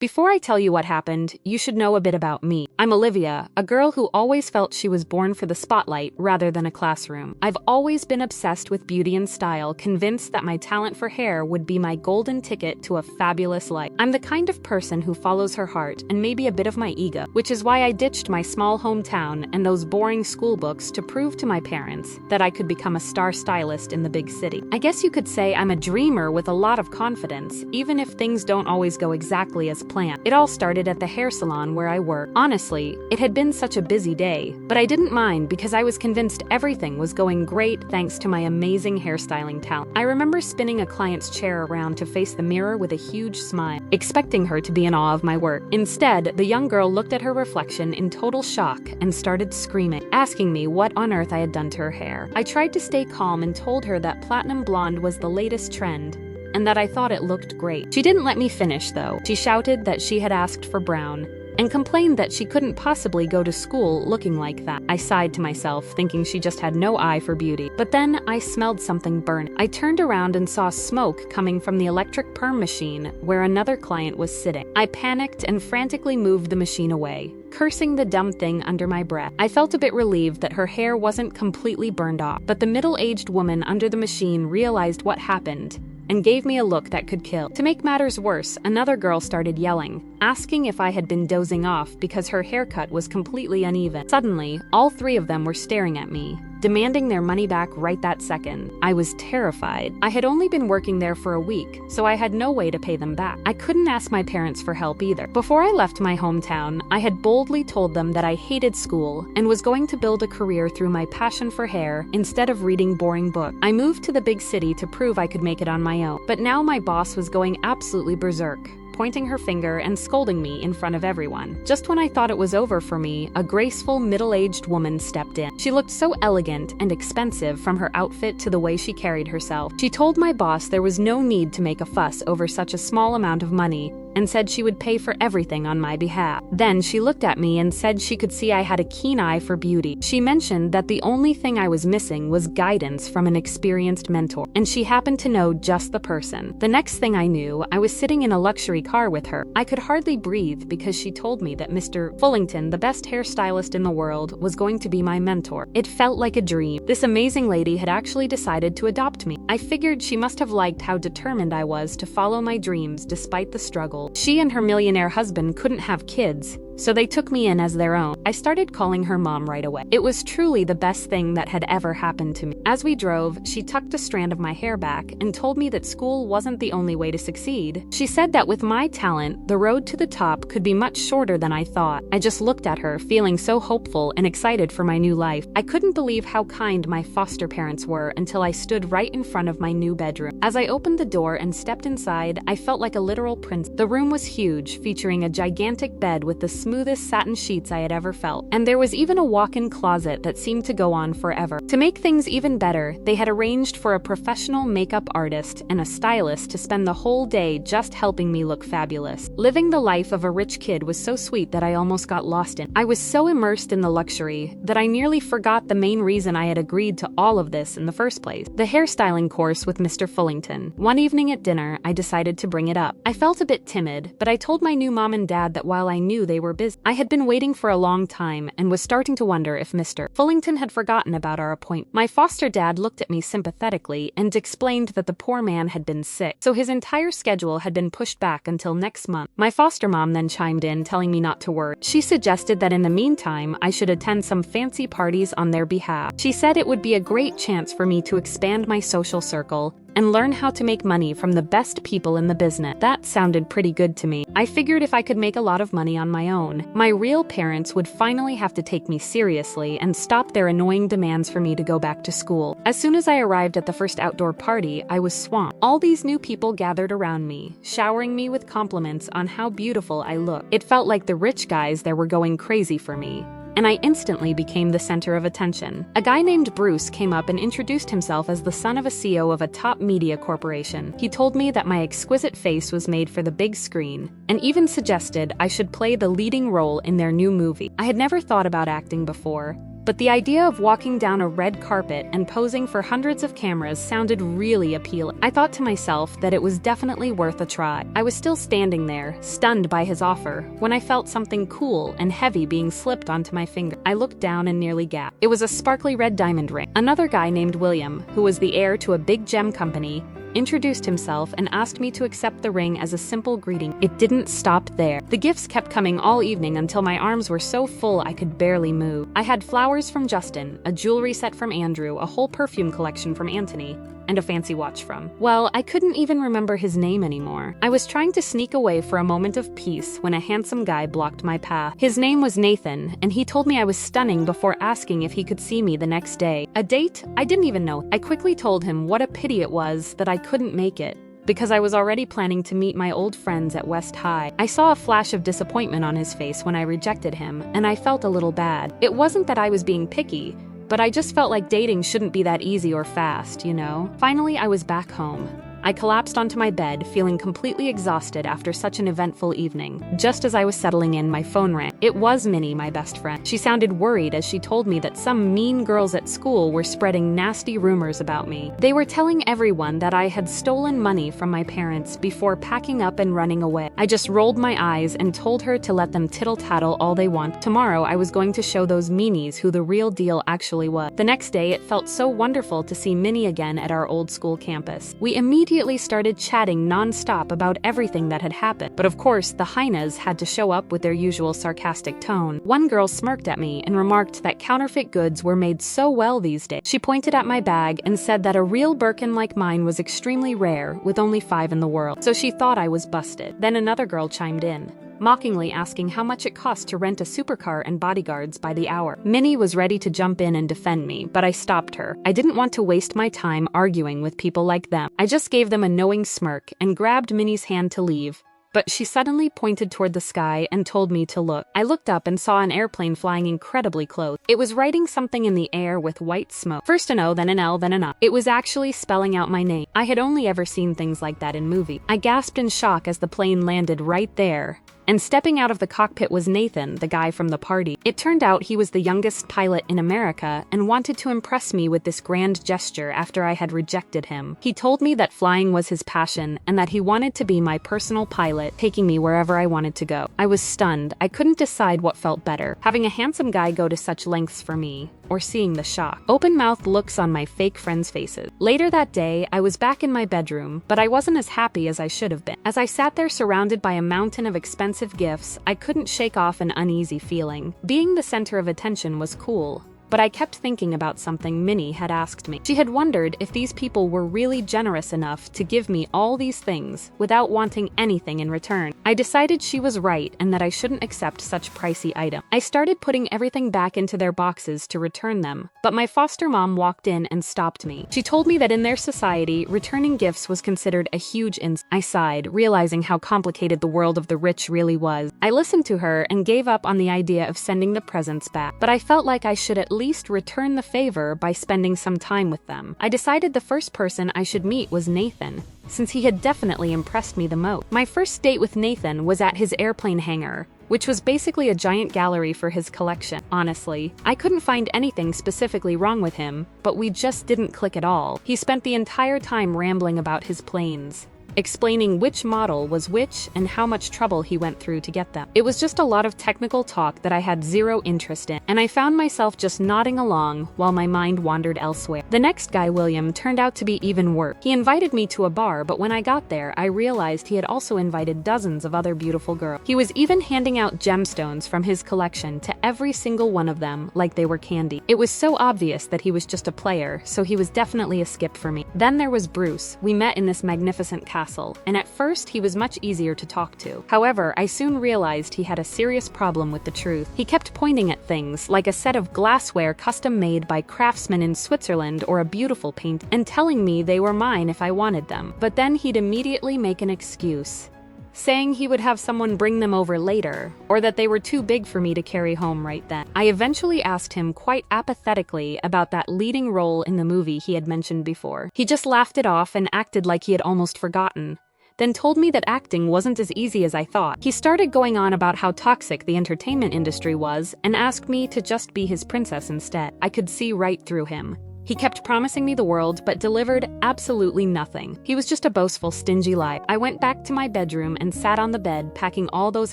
Before I tell you what happened, you should know a bit about me. I'm Olivia, a girl who always felt she was born for the spotlight rather than a classroom. I've always been obsessed with beauty and style, convinced that my talent for hair would be my golden ticket to a fabulous life. I'm the kind of person who follows her heart and maybe a bit of my ego, which is why I ditched my small hometown and those boring school books to prove to my parents that I could become a star stylist in the big city. I guess you could say I'm a dreamer with a lot of confidence, even if things don't always go exactly as planned. It all started at the hair salon where I work. Honestly, it had been such a busy day, but I didn't mind because I was convinced everything was going great thanks to my amazing hairstyling talent. I remember spinning a client's chair around to face the mirror with a huge smile, expecting her to be in awe of my work. Instead, the young girl looked at her reflection in total shock and started screaming, asking me what on earth I had done to her hair. I tried to stay calm and told her that platinum blonde was the latest trend, and that I thought it looked great. She didn't let me finish, though. She shouted that she had asked for brown, and complained that she couldn't possibly go to school looking like that. I sighed to myself, thinking she just had no eye for beauty. But then I smelled something burning. I turned around and saw smoke coming from the electric perm machine where another client was sitting. I panicked and frantically moved the machine away, cursing the dumb thing under my breath. I felt a bit relieved that her hair wasn't completely burned off, but the middle-aged woman under the machine realized what happened and gave me a look that could kill. To make matters worse, another girl started yelling, asking if I had been dozing off because her haircut was completely uneven. Suddenly, all three of them were staring at me, demanding their money back right that second. I was terrified. I had only been working there for a week, so I had no way to pay them back. I couldn't ask my parents for help either. Before I left my hometown, I had boldly told them that I hated school and was going to build a career through my passion for hair instead of reading boring books. I moved to the big city to prove I could make it on my own. But now my boss was going absolutely berserk, pointing her finger and scolding me in front of everyone. Just when I thought it was over for me, a graceful, middle-aged woman stepped in. She looked so elegant and expensive, from her outfit to the way she carried herself. She told my boss there was no need to make a fuss over such a small amount of money, and said she would pay for everything on my behalf. Then she looked at me and said she could see I had a keen eye for beauty. She mentioned that the only thing I was missing was guidance from an experienced mentor, and she happened to know just the person. The next thing I knew, I was sitting in a luxury car with her. I could hardly breathe because she told me that Mr. Fullington, the best hairstylist in the world, was going to be my mentor. It felt like a dream. This amazing lady had actually decided to adopt me. I figured she must have liked how determined I was to follow my dreams despite the struggle. She and her millionaire husband couldn't have kids, so they took me in as their own. I started calling her mom right away. It was truly the best thing that had ever happened to me. As we drove, she tucked a strand of my hair back and told me that school wasn't the only way to succeed. She said that with my talent, the road to the top could be much shorter than I thought. I just looked at her, feeling so hopeful and excited for my new life. I couldn't believe how kind my foster parents were until I stood right in front of my new bedroom. As I opened the door and stepped inside, I felt like a literal prince. The room was huge, featuring a gigantic bed with the smoothest satin sheets I had ever felt, and there was even a walk-in closet that seemed to go on forever. To make things even better, they had arranged for a professional makeup artist and a stylist to spend the whole day just helping me look fabulous. Living the life of a rich kid was so sweet that I almost got lost in. I was so immersed in the luxury that I nearly forgot the main reason I had agreed to all of this in the first place: the hairstyling course with Mr. Fullington. One evening at dinner, I decided to bring it up. I felt a bit timid, but I told my new mom and dad that while I knew they were busy, I had been waiting for a long time and was starting to wonder if Mr. Fullington had forgotten about our appointment. My foster dad looked at me sympathetically and explained that the poor man had been sick, so his entire schedule had been pushed back until next month. My foster mom then chimed in, telling me not to worry. She suggested that in the meantime, I should attend some fancy parties on their behalf. She said it would be a great chance for me to expand my social circle and learn how to make money from the best people in the business. That sounded pretty good to me. I figured if I could make a lot of money on my own, my real parents would finally have to take me seriously and stop their annoying demands for me to go back to school. As soon as I arrived at the first outdoor party, I was swamped. All these new people gathered around me, showering me with compliments on how beautiful I looked. It felt like the rich guys there were going crazy for me, and I instantly became the center of attention. A guy named Bruce came up and introduced himself as the son of a CEO of a top media corporation. He told me that my exquisite face was made for the big screen, and even suggested I should play the leading role in their new movie. I had never thought about acting before, but the idea of walking down a red carpet and posing for hundreds of cameras sounded really appealing. I thought to myself that it was definitely worth a try. I was still standing there, stunned by his offer, when I felt something cool and heavy being slipped onto my finger. I looked down and nearly gasped. It was a sparkly red diamond ring. Another guy named William, who was the heir to a big gem company, introduced himself and asked me to accept the ring as a simple greeting. It didn't stop there. The gifts kept coming all evening until my arms were so full I could barely move. I had flowers from Justin, a jewelry set from Andrew, a whole perfume collection from Anthony, and a fancy watch from, well, I couldn't even remember his name anymore. I was trying to sneak away for a moment of peace when a handsome guy blocked my path. His name was Nathan, and he told me I was stunning before asking if he could see me the next day. A date? I didn't even know. I quickly told him what a pity it was that I couldn't make it, because I was already planning to meet my old friends at West High. I saw a flash of disappointment on his face when I rejected him, and I felt a little bad. It wasn't that I was being picky, but I just felt like dating shouldn't be that easy or fast, you know? Finally, I was back home. I collapsed onto my bed, feeling completely exhausted after such an eventful evening. Just as I was settling in, my phone rang. It was Minnie, my best friend. She sounded worried as she told me that some mean girls at school were spreading nasty rumors about me. They were telling everyone that I had stolen money from my parents before packing up and running away. I just rolled my eyes and told her to let them tittle-tattle all they want. Tomorrow, I was going to show those meanies who the real deal actually was. The next day, it felt so wonderful to see Minnie again at our old school campus. We immediately started chatting non-stop about everything that had happened. But of course, the hyenas had to show up with their usual sarcastic tone. One girl smirked at me and remarked that counterfeit goods were made so well these days. She pointed at my bag and said that a real Birkin like mine was extremely rare, with only 5 in the world. So she thought I was busted. Then another girl chimed in, mockingly asking how much it cost to rent a supercar and bodyguards by the hour. Minnie was ready to jump in and defend me, but I stopped her. I didn't want to waste my time arguing with people like them. I just gave them a knowing smirk and grabbed Minnie's hand to leave, but she suddenly pointed toward the sky and told me to look. I looked up and saw an airplane flying incredibly close. It was writing something in the air with white smoke. First an O, then an L, then an I. It was actually spelling out my name. I had only ever seen things like that in movies. I gasped in shock as the plane landed right there, and stepping out of the cockpit was Nathan, the guy from the party. It turned out he was the youngest pilot in America and wanted to impress me with this grand gesture after I had rejected him. He told me that flying was his passion and that he wanted to be my personal pilot, taking me wherever I wanted to go. I was stunned. I couldn't decide what felt better, having a handsome guy go to such lengths for me, or seeing the shock, open-mouthed looks on my fake friends' faces. Later that day, I was back in my bedroom, but I wasn't as happy as I should have been. As I sat there surrounded by a mountain of expensive gifts, I couldn't shake off an uneasy feeling. Being the center of attention was cool, but I kept thinking about something Minnie had asked me. She had wondered if these people were really generous enough to give me all these things without wanting anything in return. I decided she was right and that I shouldn't accept such pricey items. I started putting everything back into their boxes to return them, but my foster mom walked in and stopped me. She told me that in their society, returning gifts was considered a huge insult. I sighed, realizing how complicated the world of the rich really was. I listened to her and gave up on the idea of sending the presents back, but I felt like I should at least return the favor by spending some time with them. I decided the first person I should meet was Nathan, since he had definitely impressed me the most. My first date with Nathan was at his airplane hangar, which was basically a giant gallery for his collection. Honestly, I couldn't find anything specifically wrong with him, but we just didn't click at all. He spent the entire time rambling about his planes, explaining which model was which and how much trouble he went through to get them. It was just a lot of technical talk that I had zero interest in, and I found myself just nodding along while my mind wandered elsewhere. The next guy, William, turned out to be even worse. He invited me to a bar, but when I got there, I realized he had also invited dozens of other beautiful girls. He was even handing out gemstones from his collection to every single one of them like they were candy. It was so obvious that he was just a player, so he was definitely a skip for me. Then there was Bruce. We met in this magnificent castle, and at first he was much easier to talk to. However, I soon realized he had a serious problem with the truth. He kept pointing at things like a set of glassware custom made by craftsmen in Switzerland or a beautiful paint, and telling me they were mine if I wanted them. But then he'd immediately make an excuse, saying he would have someone bring them over later, or that they were too big for me to carry home right then. I eventually asked him quite apathetically about that leading role in the movie he had mentioned before. He just laughed it off and acted like he had almost forgotten. then told me that acting wasn't as easy as I thought. He started going on about how toxic the entertainment industry was and asked me to just be his princess instead. I could see right through him. He kept promising me the world, but delivered absolutely nothing. He was just a boastful, stingy liar. I went back to my bedroom and sat on the bed, packing all those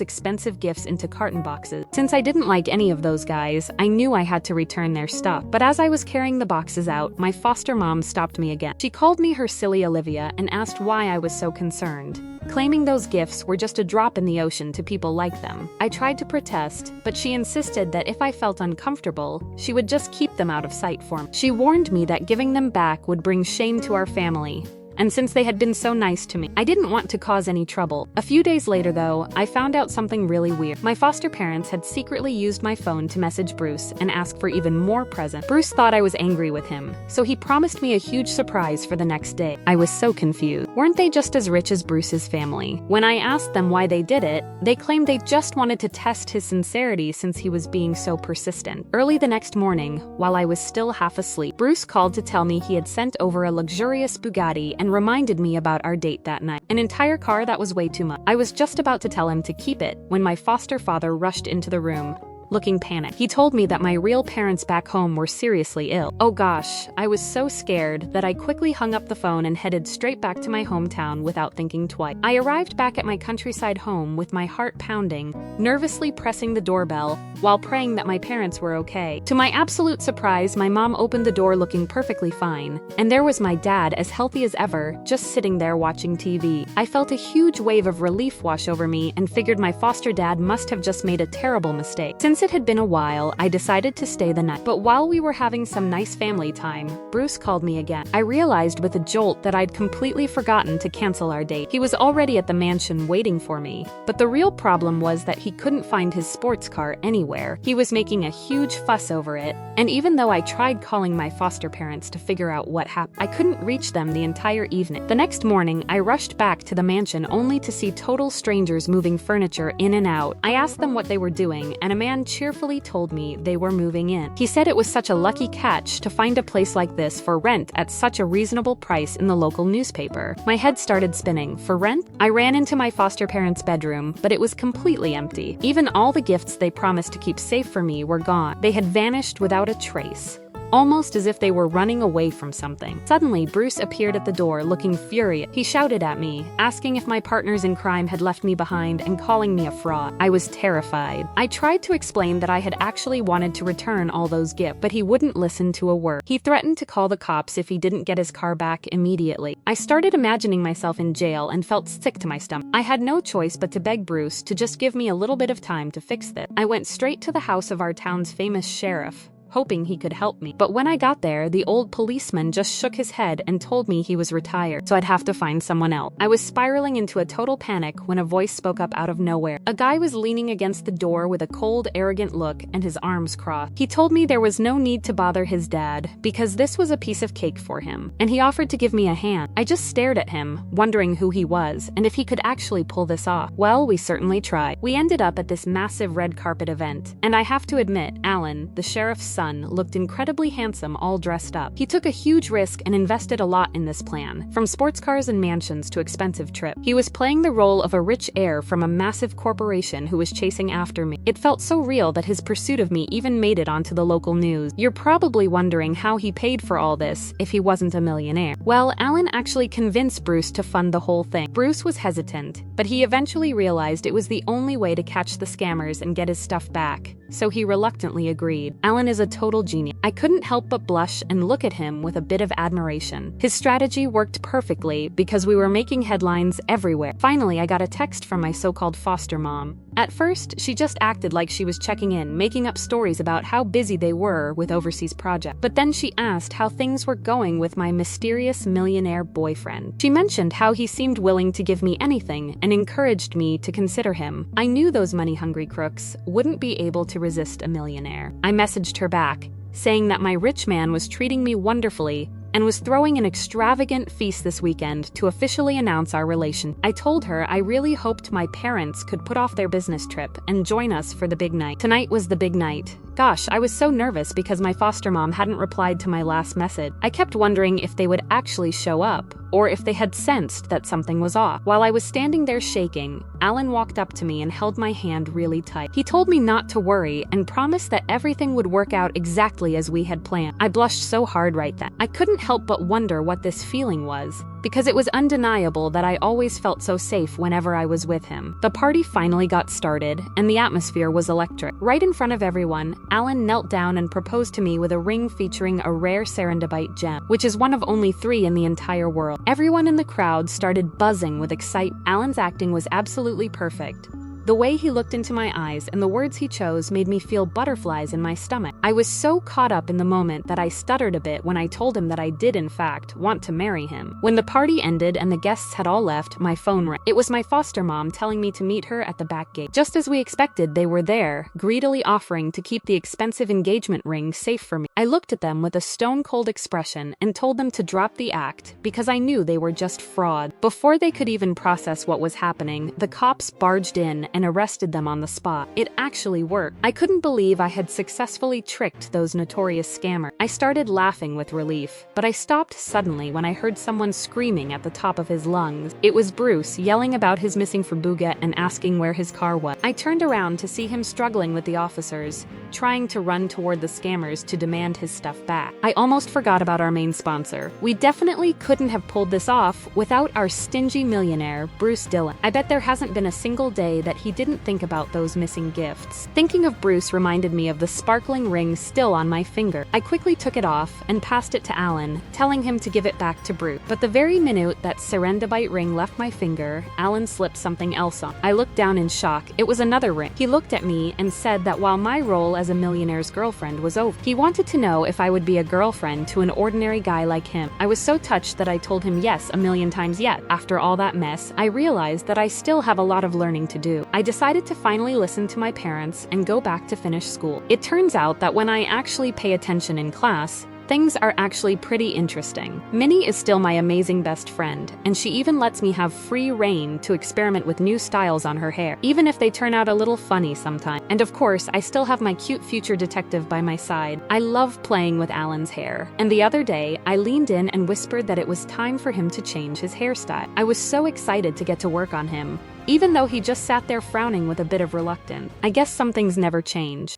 expensive gifts into carton boxes. Since I didn't like any of those guys, I knew I had to return their stuff. But as I was carrying the boxes out, my foster mom stopped me again. She called me her silly Olivia and asked why I was so concerned, claiming those gifts were just a drop in the ocean to people like them. I tried to protest, but she insisted that if I felt uncomfortable, she would just keep them out of sight for me. She warned me that giving them back would bring shame to our family. And since they had been so nice to me, I didn't want to cause any trouble. A few days later, though, I found out something really weird. My foster parents had secretly used my phone to message Bruce and ask for even more presents. Bruce thought I was angry with him, so he promised me a huge surprise for the next day. I was so confused. Weren't they just as rich as Bruce's family? When I asked them why they did it, they claimed they just wanted to test his sincerity since he was being so persistent. Early the next morning, while I was still half asleep, Bruce called to tell me he had sent over a luxurious Bugatti and reminded me about our date that night. An entire car? That was way too much. I was just about to tell him to keep it when my foster father rushed into the room, looking panicked. He told me that my real parents back home were seriously ill. Oh gosh, I was so scared that I quickly hung up the phone and headed straight back to my hometown without thinking twice. I arrived back at my countryside home with my heart pounding, nervously pressing the doorbell while praying that my parents were okay. To my absolute surprise, my mom opened the door looking perfectly fine, and there was my dad, as healthy as ever, just sitting there watching TV. I felt a huge wave of relief wash over me and figured my foster dad must have just made a terrible mistake. Since it had been a while, I decided to stay the night. But while we were having some nice family time, Bruce called me again. I realized with a jolt that I'd completely forgotten to cancel our date. He was already at the mansion waiting for me, but the real problem was that he couldn't find his sports car anywhere. He was making a huge fuss over it, and even though I tried calling my foster parents to figure out what happened, I couldn't reach them the entire evening. The next morning, I rushed back to the mansion only to see total strangers moving furniture in and out. I asked them what they were doing, and a man cheerfully told me they were moving in. He said it was such a lucky catch to find a place like this for rent at such a reasonable price in the local newspaper. My head started spinning. For rent? I ran into my foster parents' bedroom, but it was completely empty. Even all the gifts they promised to keep safe for me were gone. They had vanished without a trace, almost as if they were running away from something. Suddenly, Bruce appeared at the door looking furious. He shouted at me, asking if my partners in crime had left me behind and calling me a fraud. I was terrified. I tried to explain that I had actually wanted to return all those gifts, but he wouldn't listen to a word. He threatened to call the cops if he didn't get his car back immediately. I started imagining myself in jail and felt sick to my stomach. I had no choice but to beg Bruce to just give me a little bit of time to fix this. I went straight to the house of our town's famous sheriff, hoping he could help me. But when I got there, the old policeman just shook his head and told me he was retired, so I'd have to find someone else. I was spiraling into a total panic when a voice spoke up out of nowhere. A guy was leaning against the door with a cold, arrogant look and his arms crossed. He told me there was no need to bother his dad because this was a piece of cake for him, and he offered to give me a hand. I just stared at him, wondering who he was and if he could actually pull this off. Well, we certainly tried. We ended up at this massive red carpet event, and I have to admit, Alan, the sheriff's son, looked incredibly handsome all dressed up. He took a huge risk and invested a lot in this plan, from sports cars and mansions to expensive trips. He was playing the role of a rich heir from a massive corporation who was chasing after me. It felt so real that his pursuit of me even made it onto the local news. You're probably wondering how he paid for all this if he wasn't a millionaire. Well, Alan actually convinced Bruce to fund the whole thing. Bruce was hesitant, but he eventually realized it was the only way to catch the scammers and get his stuff back, so he reluctantly agreed. Alan is a total genius. I couldn't help but blush and look at him with a bit of admiration. His strategy worked perfectly because we were making headlines everywhere. Finally, I got a text from my so-called foster mom. At first, she just acted like she was checking in, making up stories about how busy they were with overseas projects. But then she asked how things were going with my mysterious millionaire boyfriend. She mentioned how he seemed willing to give me anything and encouraged me to consider him. I knew those money-hungry crooks wouldn't be able to resist a millionaire. I messaged her back, saying that my rich man was treating me wonderfully and was throwing an extravagant feast this weekend to officially announce our relation. I told her I really hoped my parents could put off their business trip and join us for the big night. Tonight was the big night, Gosh, I was so nervous because my foster mom hadn't replied to my last message. I kept wondering if they would actually show up, or if they had sensed that something was off. While I was standing there shaking, Alan walked up to me and held my hand really tight. He told me not to worry and promised that everything would work out exactly as we had planned. I blushed so hard right then. I couldn't help but wonder what this feeling was, because it was undeniable that I always felt so safe whenever I was with him. The party finally got started, and the atmosphere was electric. Right in front of everyone, Alan knelt down and proposed to me with a ring featuring a rare serendipite gem, which is one of only 3 in the entire world. Everyone in the crowd started buzzing with excitement. Alan's acting was absolutely perfect. The way he looked into my eyes and the words he chose made me feel butterflies in my stomach. I was so caught up in the moment that I stuttered a bit when I told him that I did, in fact, want to marry him. When the party ended and the guests had all left, my phone rang. It was my foster mom telling me to meet her at the back gate. Just as we expected, they were there, greedily offering to keep the expensive engagement ring safe for me. I looked at them with a stone-cold expression and told them to drop the act because I knew they were just fraud. Before they could even process what was happening, the cops barged in and arrested them on the spot. It actually worked. I couldn't believe I had successfully tricked those notorious scammers. I started laughing with relief, but I stopped suddenly when I heard someone screaming at the top of his lungs. It was Bruce, yelling about his missing Fubuget and asking where his car was. I turned around to see him struggling with the officers, trying to run toward the scammers to demand his stuff back. I almost forgot about our main sponsor. We definitely couldn't have pulled this off without our stingy millionaire, Bruce Dillon. I bet there hasn't been a single day that he didn't think about those missing gifts. Thinking of Bruce reminded me of the sparkling ring still on my finger. I quickly took it off and passed it to Alan, telling him to give it back to Bruce. But the very minute that serendipite ring left my finger, Alan slipped something else on. I looked down in shock. It was another ring. He looked at me and said that while my role as a millionaire's girlfriend was over, he wanted to know if I would be a girlfriend to an ordinary guy like him. I was so touched that I told him yes 1,000,000 times yet. After all that mess, I realized that I still have a lot of learning to do. I decided to finally listen to my parents and go back to finish school. It turns out that when I actually pay attention in class, things are actually pretty interesting. Minnie is still my amazing best friend, and she even lets me have free reign to experiment with new styles on her hair, even if they turn out a little funny sometimes. And of course, I still have my cute future detective by my side. I love playing with Alan's hair, and the other day, I leaned in and whispered that it was time for him to change his hairstyle. I was so excited to get to work on him, even though he just sat there frowning with a bit of reluctance. I guess some things never change.